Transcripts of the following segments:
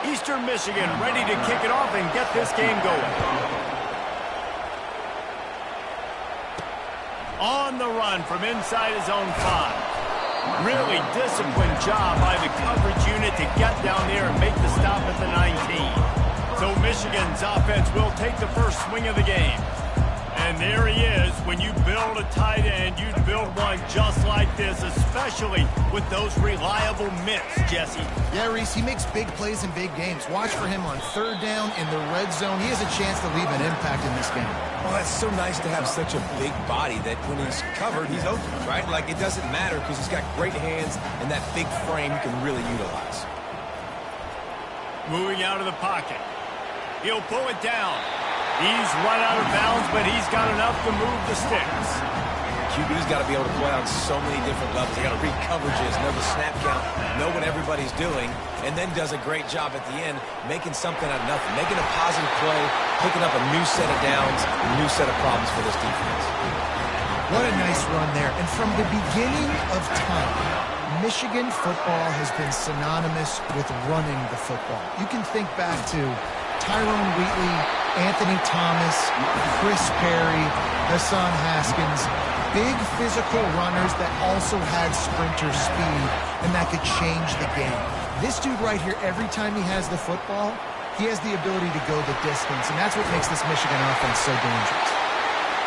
Eastern Michigan ready to kick it off and get this game going. On the run from inside his own 5. Really disciplined job by the coverage unit to get down there and make the stop at the 19. So Michigan's offense will take the first swing of the game. And there he is. When you build a tight end, you build one just like this, especially with those reliable mitts, Jesse. Yeah, Reese, he makes big plays in big games. Watch for him on third down in the red zone. He has a chance to leave an impact in this game. Well, that's so nice to have such a big body that when he's covered, he's open, right? Like, it doesn't matter because he's got great hands and that big frame he can really utilize. Moving out of the pocket. He'll pull it down. He's run out of bounds, but he's got enough to move the sticks. QB's got to be able to play on so many different levels. They got to read coverages, know the snap count, know what everybody's doing, and then does a great job at the end making something out of nothing, making a positive play, picking up a new set of downs, a new set of problems for this defense. What a nice run there. And from the beginning of time, Michigan football has been synonymous with running the football. You can think back to Tyrone Wheatley, Anthony Thomas, Chris Perry, Hassan Haskins, big physical runners that also had sprinter speed and that could change the game. This dude right here, every time he has the football, he has the ability to go the distance, and that's what makes this Michigan offense so dangerous.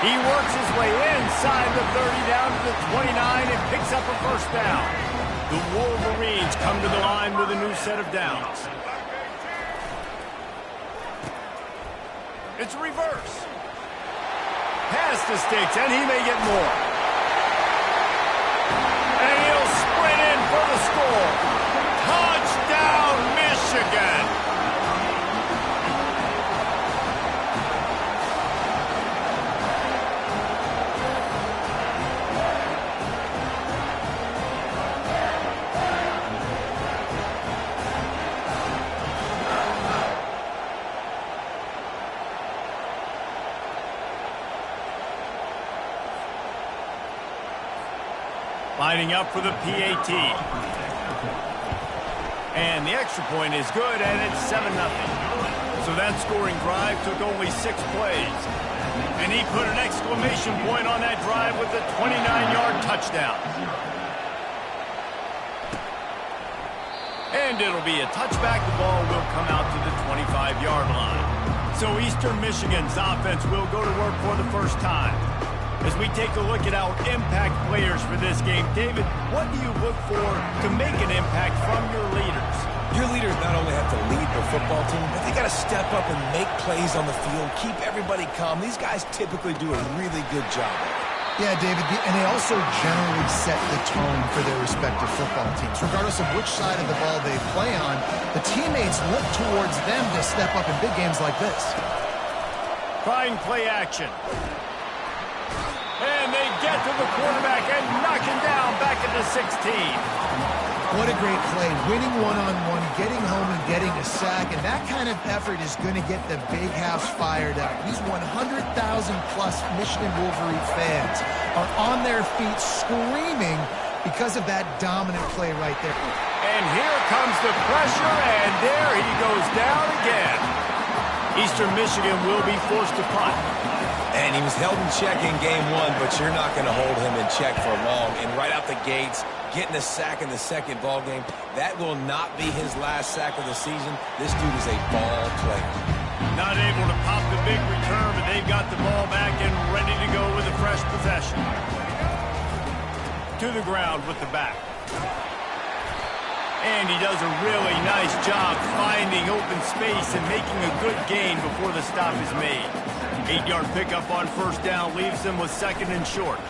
He works his way inside the 30 down to the 29 and picks up a first down. The Wolverines come to the line with a new set of downs. It's reverse. Past the sticks, and he may get more. And he'll sprint in for the score. Touchdown, Michigan! Lining up for the PAT. And the extra point is good, and it's 7-0. So that scoring drive took only 6 plays. And he put an exclamation point on that drive with a 29-yard touchdown. And it'll be a touchback. The ball will come out to the 25-yard line. So Eastern Michigan's offense will go to work for the first time. As we take a look at our impact players for this game, David, what do you look for to make an impact from your leaders? Your leaders not only have to lead the football team, but they got to step up and make plays on the field, keep everybody calm. These guys typically do a really good job. Yeah, David, and they also generally set the tone for their respective football teams. Regardless of which side of the ball they play on, the teammates look towards them to step up in big games like this. Trying play action. And they get to the quarterback and knock him down back at the 16. What a great play. Winning one-on-one, getting home and getting a sack, and that kind of effort is going to get the big house fired up. These 100,000-plus Michigan Wolverine fans are on their feet screaming because of that dominant play right there. And here comes the pressure, and there he goes down again. Eastern Michigan will be forced to punt. And he was held in check in game 1, but you're not going to hold him in check for long. And right out the gates, getting a sack in the second ball game, that will not be his last sack of the season. This dude is a ball player. Not able to pop the big return, but they've got the ball back and ready to go with a fresh possession. To the ground with the back. And he does a really nice job finding open space and making a good gain before the stop is made. 8-yard pickup on first down leaves him with second and short.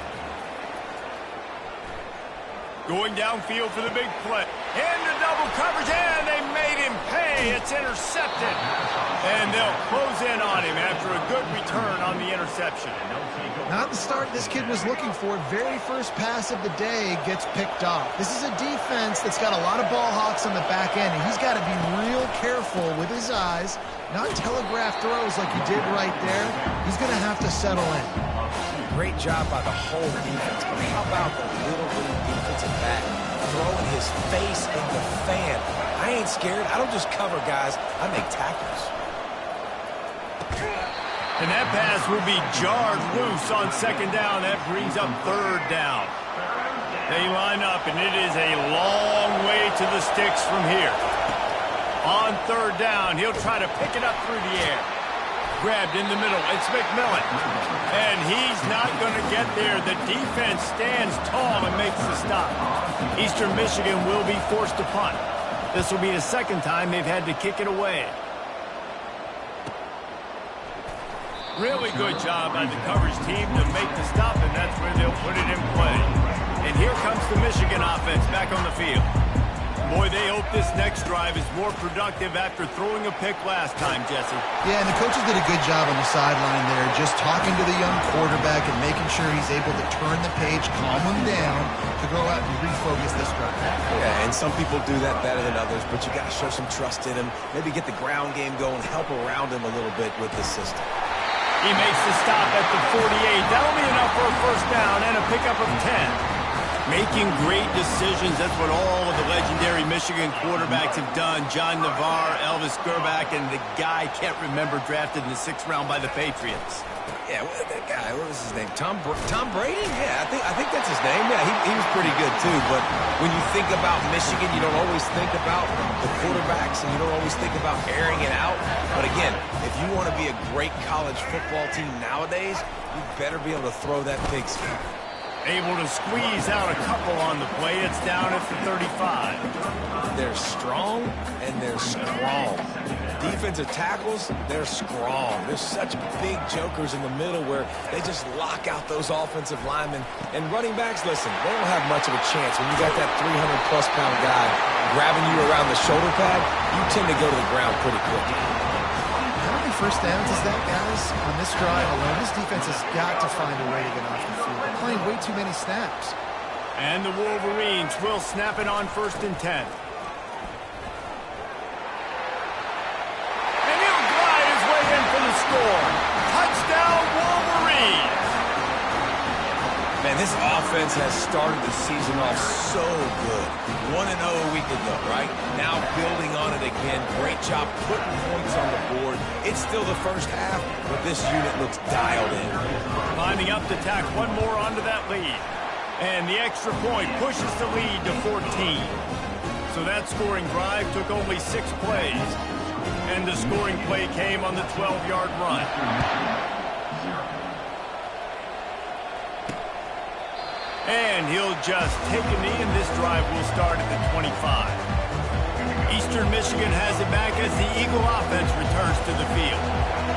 Going downfield for the big play. Into double coverage, and they made him pay. It's intercepted. And they'll close in on him after a good return on the interception. Not the start this kid was looking for. Very first pass of the day gets picked off. This is a defense that's got a lot of ball hawks on the back end, and he's got to be real careful with his eyes, not telegraph throws like he did right there. He's going to have to settle in. Great job by the whole defense. But how about the little league defensive back throwing his face in the fan? I I ain't scared. I don't just cover guys. I make tackles. And that pass will be jarred loose on second down. That brings up third down. They line up, and it is a long way to the sticks from here. On third down, he'll try to pick it up through the air. Grabbed in the middle. It's McMillan. And he's not going to get there. The defense stands tall and makes the stop. Eastern Michigan will be forced to punt. This will be the second time they've had to kick it away. Really good job by the coverage team to make the stop, and that's where they'll put it in play. And here comes the Michigan offense back on the field. Boy, they hope this next drive is more productive after throwing a pick last time, Jesse. Yeah, and the coaches did a good job on the sideline there, just talking to the young quarterback and making sure he's able to turn the page, calm him down, to go out and refocus this drive. Yeah, and some people do that better than others, but you got to show some trust in him. Maybe get the ground game going, help around him a little bit with this system. He makes the stop at the 48. That'll be enough for a first down and a pickup of 10. Making great decisions, that's what all of the legendary Michigan quarterbacks have done. John Navarre, Elvis Gerbach, and the guy can't remember drafted in the 6th round by the Patriots. Yeah, that guy, what was his name? Tom Brady? Yeah, I think that's his name. Yeah, he was pretty good too. But when you think about Michigan, you don't always think about the quarterbacks, and you don't always think about airing it out. But again, if you want to be a great college football team nowadays, you better be able to throw that pigskin. Able to squeeze out a couple on the play. It's down at the 35. They're strong and they're strong. Defensive tackles, they're strong. There's such big jokers in the middle where they just lock out those offensive linemen. And running backs, listen, they don't have much of a chance. When you got that 300-plus pound guy grabbing you around the shoulder pad, you tend to go to the ground pretty quickly. How many first downs is that, guys? On this drive alone, this defense has got to find a way to get off the field. They're playing way too many snaps. And the Wolverines will snap it on 1st and 10. And he'll glide his way in for the score. Touchdown, Wolverines! Man, this offense has started the season off so good. 1-0 a week ago, right? Now building on it again. Great job putting points on the board. It's still the first half, but this unit looks dialed in. Climbing up to tack one more onto that lead. And the extra point pushes the lead to 14. So that scoring drive took only 6 plays. And the scoring play came on the 12-yard run. And he'll just take a knee, and this drive will start at the 25. Eastern Michigan has it back as the Eagle offense returns to the field.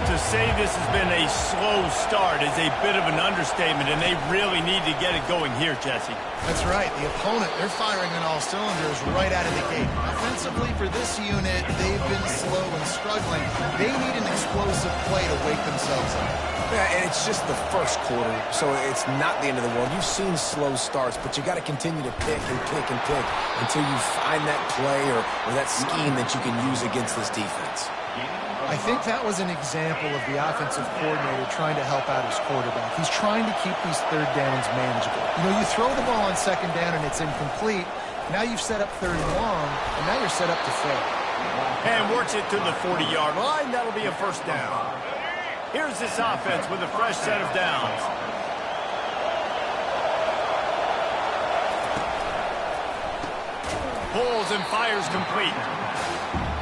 To say this has been a slow start is a bit of an understatement, and they really need to get it going here, Jesse. That's right. The opponent, they're firing on all cylinders right out of the gate. Offensively, for this unit, they've been slow and struggling. They need an explosive play to wake themselves up. Yeah, and it's just the first quarter, so it's not the end of the world. You've seen slow starts, but you got to continue to pick and pick and pick until you find that play or that scheme that you can use against this defense. I think that was an example of the offensive coordinator trying to help out his quarterback. He's trying to keep these third downs manageable. You know, you throw the ball on second down and it's incomplete. Now you've set up third and long, and now you're set up to fail. And works it to the 40-yard line. That'll be a first down. Here's this offense with a fresh set of downs. Pulls and fires complete.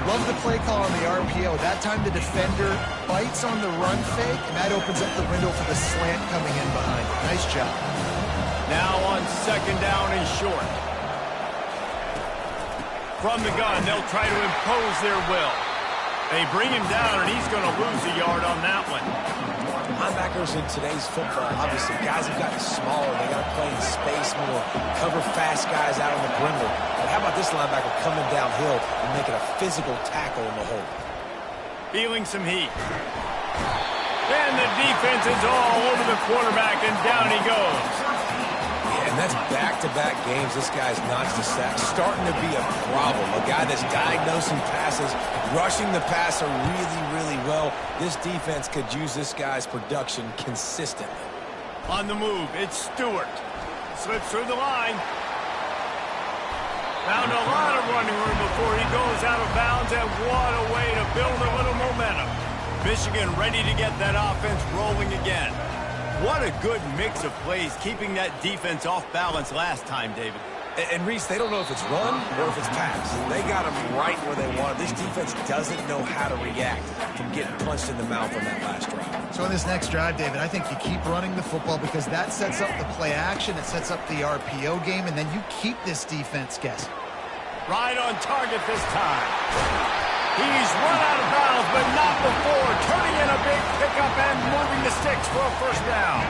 Love the play call on the RPO. That time the defender bites on the run fake, and that opens up the window for the slant coming in behind it. Nice job. Now on second down and short. From the gun, they'll try to impose their will. They bring him down, and he's going to lose a yard on that one. Linebackers in today's football, obviously, guys have gotten smaller. They got to play in space more, cover fast guys out on the perimeter. But how about this linebacker coming downhill and making a physical tackle in the hole? Feeling some heat. And the defense is all over the quarterback, and down he goes. And that's back-to-back games this guy's notched a sack. Starting to be a problem. A guy that's diagnosing passes, rushing the passer really, really well. This defense could use this guy's production consistently. On the move, it's Stewart. Slips through the line. Found a lot of running room before he goes gets out of bounds, and what a way to build a little momentum. Michigan ready to get that offense rolling again. What a good mix of plays, keeping that defense off balance last time, David. And Reese, they don't know if it's run or if it's pass. They got them right where they want. This defense doesn't know how to react from getting punched in the mouth on that last drive. So in this next drive, David, I think you keep running the football because that sets up the play action, it sets up the RPO game, and then you keep this defense guessing. Right on target this time. He's run out of bounds, but not before. Turning in a big pickup and moving the sticks for a first down.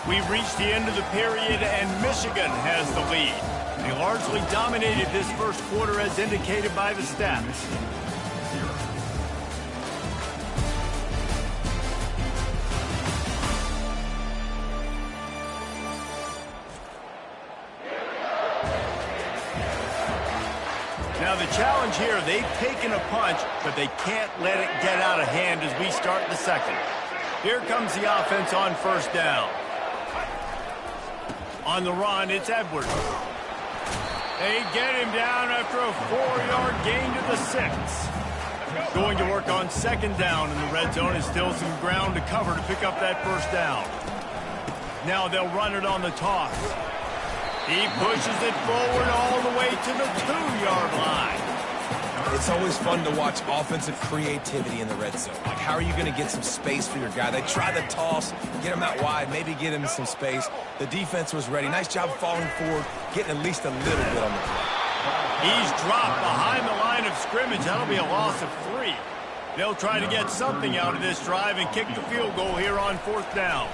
We've reached the end of the period, and Michigan has the lead. They largely dominated this first quarter as indicated by the stats. Now the challenge here, they've taken a punch, but they can't let it get out of hand as we start the second. Here comes the offense on first down. On the run, it's Edwards. They get him down after a 4-yard gain to the 6. Going to work on second down in the red zone, and still some ground to cover to pick up that first down. Now they'll run it on the toss. He pushes it forward all the way to the 2-yard line. It's always fun to watch offensive creativity in the red zone. Like, how are you going to get some space for your guy? They try the toss, get him out wide, maybe get him some space. The defense was ready. Nice job falling forward, getting at least a little bit on the play. He's dropped behind the line of scrimmage. That'll be a loss of 3. They'll try to get something out of this drive and kick the field goal here on fourth down.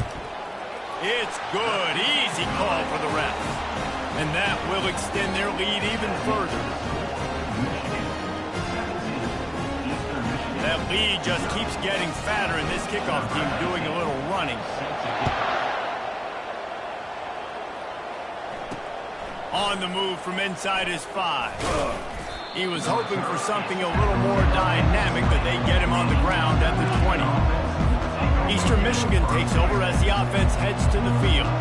It's good. Easy call for the refs. And that will extend their lead even further. That lead just keeps getting fatter, and this kickoff team doing a little running. On the move from inside his 5. He was hoping for something a little more dynamic, but they get him on the ground at the 20. Eastern Michigan takes over as the offense heads to the field.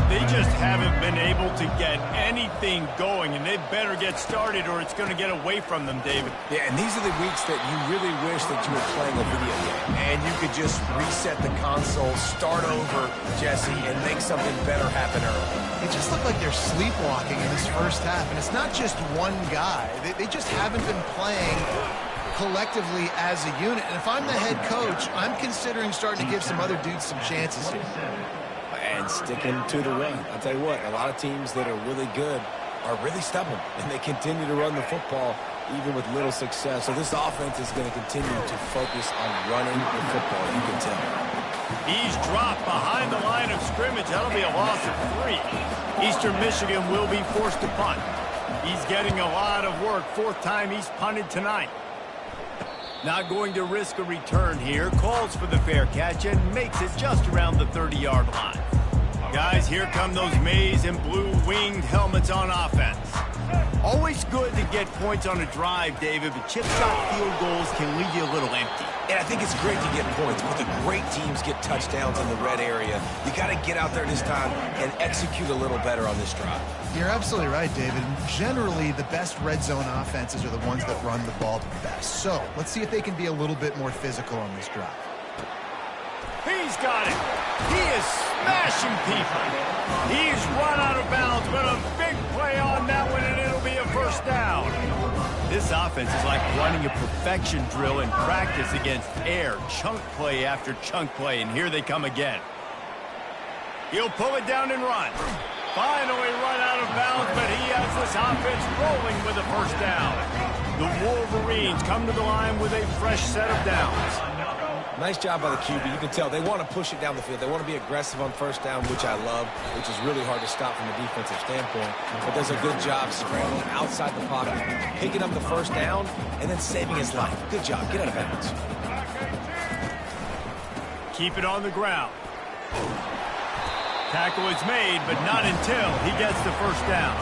They just haven't been able to get anything going, and they better get started or it's going to get away from them, David. Yeah, and these are the weeks that you really wish that you were playing a video game, and you could just reset the console, start over, Jesse, and make something better happen early. It just looked like they're sleepwalking in this first half, and it's not just one guy. They just haven't been playing collectively as a unit, and if I'm the head coach, I'm considering starting to give some other dudes some chances here. And sticking to the run. I'll tell you what, a lot of teams that are really good are really stubborn, and they continue to run the football even with little success. So this offense is going to continue to focus on running the football, you can tell. He's dropped behind the line of scrimmage. That'll be a loss of 3. Eastern Michigan will be forced to punt. He's getting a lot of work. 4th time he's punted tonight. Not going to risk a return here. Calls for the fair catch and makes it just around the 30-yard line. Guys, here come those maize and blue winged helmets on offense. Always good to get points on a drive, David, but chip shot field goals can leave you a little empty. And I think it's great to get points, but the great teams get touchdowns in the red area. You got to get out there this time and execute a little better on this drive. You're absolutely right, David. Generally, the best red zone offenses are the ones that run the ball the best. So let's see if they can be a little bit more physical on this drive. He's got it. He is smashing people. He's run out of bounds, but a big play on that one, and it'll be a first down. This offense is like running a perfection drill in practice against air. Chunk play after chunk play, and here they come again. He'll pull it down and run. Finally run out of bounds, but he has this offense rolling with a first down. The Wolverines come to the line with a fresh set of downs. Nice job by the QB. You can tell they want to push it down the field. They want to be aggressive on first down, which I love, which is really hard to stop from a defensive standpoint. But does a good job scrambling outside the pocket, picking up the first down, and then saving his life. Good job. Get out of bounds. Keep it on the ground. Tackle is made, but not until he gets the first down.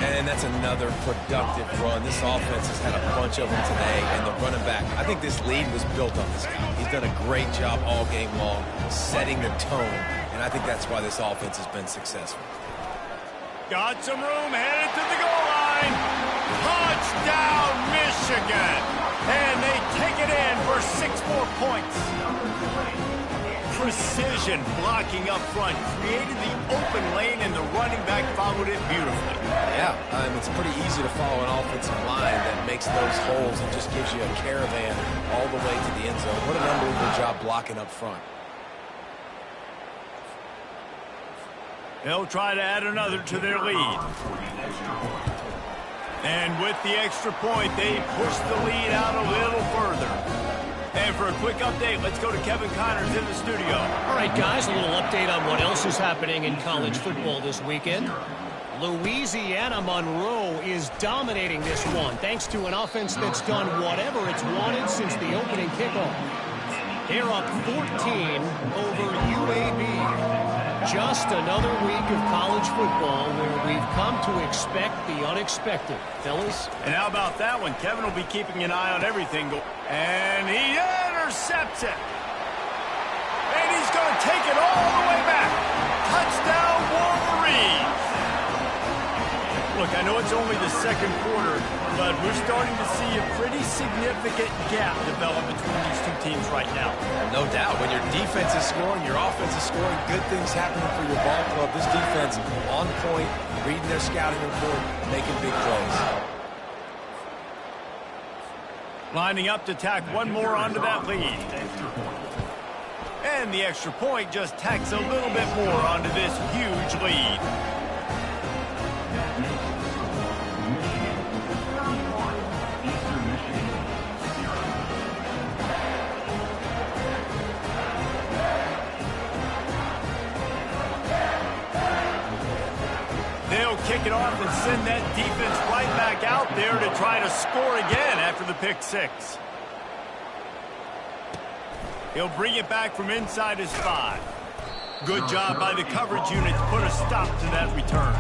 And that's another productive run. This offense has had a bunch of them today, and the running back, I think this lead was built on this guy. He's done a great job all game long, setting the tone, and I think that's why this offense has been successful. Got some room, headed to the goal line. Touchdown, Michigan. And they take it in for 6 more points. Precision blocking up front created the open lane, and the running back followed it beautifully. Yeah, it's pretty easy to follow an offensive line that makes those holes and just gives you a caravan all the way to the end zone. What an unbelievable job blocking up front. They'll try to add another to their lead. And with the extra point, they push the lead out a little further. And for a quick update, let's go to Kevin Connors in the studio. All right, guys, a little update on what else is happening in college football this weekend. Louisiana Monroe is dominating this one, thanks to an offense that's done whatever it's wanted since the opening kickoff. They're up 14 over UAB. Just another week of college football where we've come to expect the unexpected. Fellas? And how about that one? Kevin will be keeping an eye on everything. And he intercepts it. And he's going to take it all the way back. Touchdown, Wolverines. Look, I know it's only the second quarter, but we're starting to see a pretty significant gap develop between these two teams right now. No doubt. When your defense is scoring, your offense is scoring, good things happening for your ball club. This defense on point, reading their scouting report, making big plays. Lining up to tack one more onto that lead. And the extra point just tacks a little bit more onto this huge lead. They'll kick it off and send that defense right back out there to try to score again after the pick six. He'll bring it back from inside his 5. Good job by the coverage unit to put a stop to that return.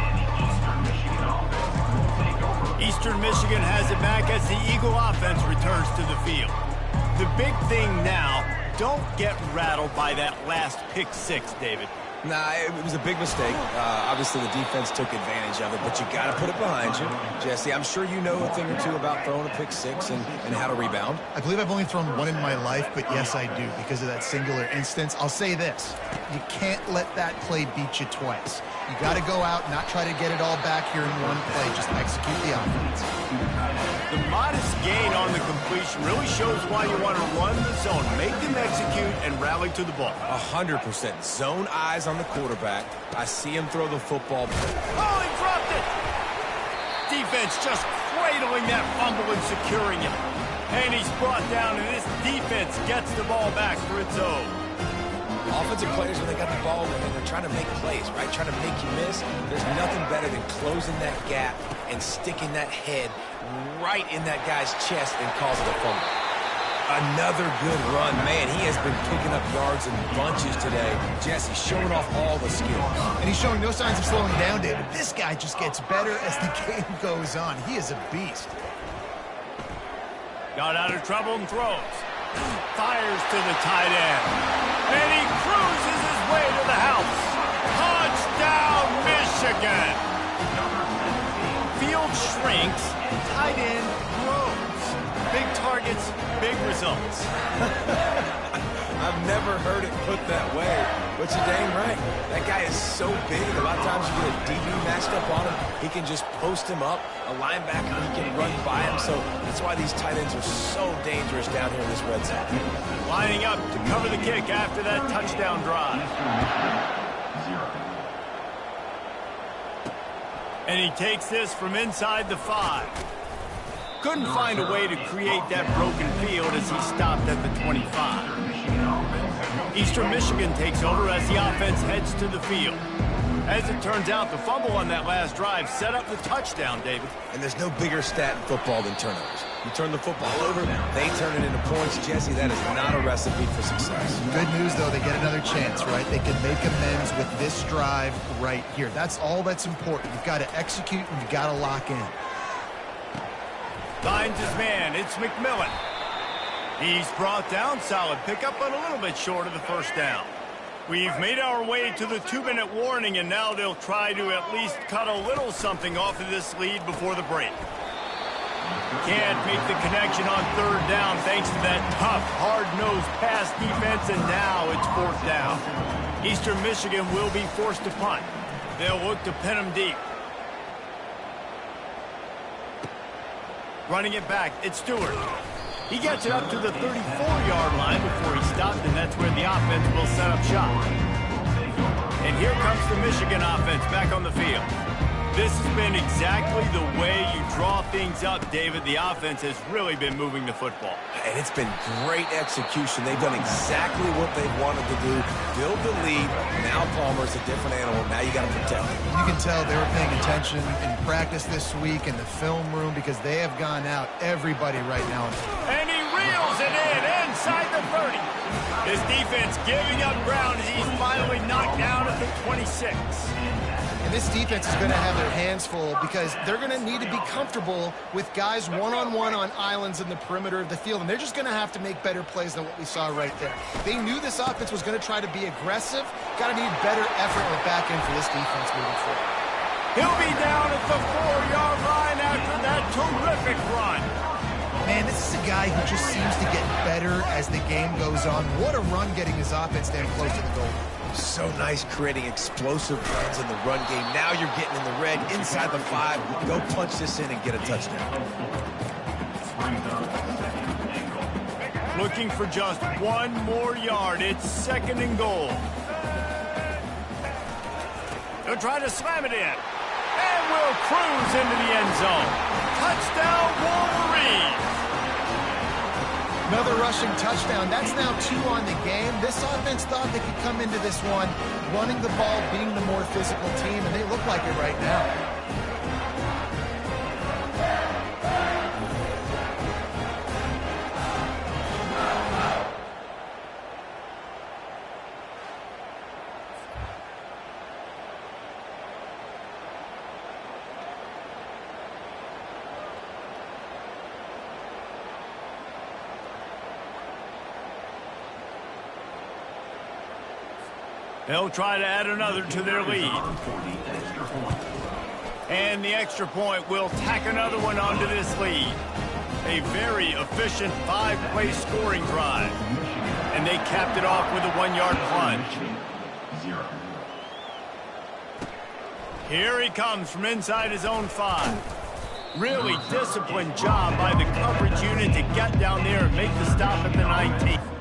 Eastern Michigan has it back as the Eagle offense returns to the field. The big thing now, don't get rattled by that last pick six, David. Nah, it was a big mistake. Obviously, the defense took advantage of it, but you got to put it behind you. Jesse, I'm sure you know a thing or two about throwing a pick six and how to rebound. I believe I've only thrown one in my life, but yes, I do because of that singular instance. I'll say this. You can't let that play beat you twice. You got to go out and not try to get it all back here in one play. Just execute the offense. The modest gain on the completion really shows why you want to run the zone. Make them execute and rally to the ball. 100%. Zone eyes on the quarterback. I see him throw the football. Oh, he dropped it! Defense just cradling that fumble and securing it. And he's brought down, and this defense gets the ball back for its own. Offensive players, when they got the ball and they're trying to make plays, right? Trying to make you miss. There's nothing better than closing that gap and sticking that head right in that guy's chest and causing a fumble. Another good run. Man, he has been picking up yards in bunches today. Jesse showing off all the skills. And he's showing no signs of slowing down, David. This guy just gets better as the game goes on. He is a beast. Got out of trouble and throws. Fires to the tight end. And he cruises his way to the house. Touchdown, Michigan! Field shrinks, tight end grows. Big targets, big results. I've never heard it put that way, but you're dang right. That guy is so big. A lot of times you get a DB matched up on him. He can just post him up. A linebacker, he can run by him. So that's why these tight ends are so dangerous down here in this red zone. Lining up to cover the kick after that touchdown drive. And he takes this from inside the 5. Couldn't find a way to create that broken field as he stopped at the 25. Eastern Michigan takes over as the offense heads to the field. As it turns out, the fumble on that last drive set up the touchdown, David. And there's no bigger stat in football than turnovers. You turn the football over, they turn it into points. Jesse, that is not a recipe for success. Good news, though, they get another chance, right? They can make amends with this drive right here. That's all that's important. You've got to execute and you've got to lock in. Finds his man. It's McMillan. He's brought down. Solid pickup, but a little bit short of the first down. We've made our way to the 2-minute warning, and now they'll try to at least cut a little something off of this lead before the break. Can't make the connection on third down thanks to that tough, hard-nosed pass defense, and now it's fourth down. Eastern Michigan will be forced to punt. They'll look to pin them deep. Running it back, it's Stewart. He gets it up to the 34-yard line before he stopped, and that's where the offense will set up shop. And here comes the Michigan offense back on the field. This has been exactly the way you draw things up, David. The offense has really been moving the football. And it's been great execution. They've done exactly what they wanted to do. Build the lead. Now Palmer's a different animal. Now you got to protect him. You can tell they were paying attention in practice this week in the film room because they have gone out everybody right now. And he reels it in inside the 30. His defense giving up ground as he's finally knocked down at the 26. And this defense is going to have their hands full because they're going to need to be comfortable with guys one-on-one on islands in the perimeter of the field, and they're just going to have to make better plays than what we saw right there. They knew this offense was going to try to be aggressive. Got to need better effort in the back end for this defense moving forward. He'll be down at the 4-yard line after that terrific run. Man, this is a guy who just seems to get better as the game goes on. What a run getting his offense down close to the goal. So nice creating explosive runs in the run game. Now you're getting in the red, inside the 5. Go punch this in and get a touchdown. Looking for just one more yard. It's 2nd and goal. They'll try to slam it in. And will cruise into the end zone. Touchdown, Wolverines! Another rushing touchdown. That's now 2 on the game. This offense thought they could come into this one running the ball, being the more physical team, and they look like it right now. They'll try to add another to their lead. And the extra point will tack another one onto this lead. A very efficient 5-play scoring drive. And they capped it off with a 1-yard plunge. Here he comes from inside his own 5. Really disciplined job by the coverage unit to get down there and make the stop at the 19.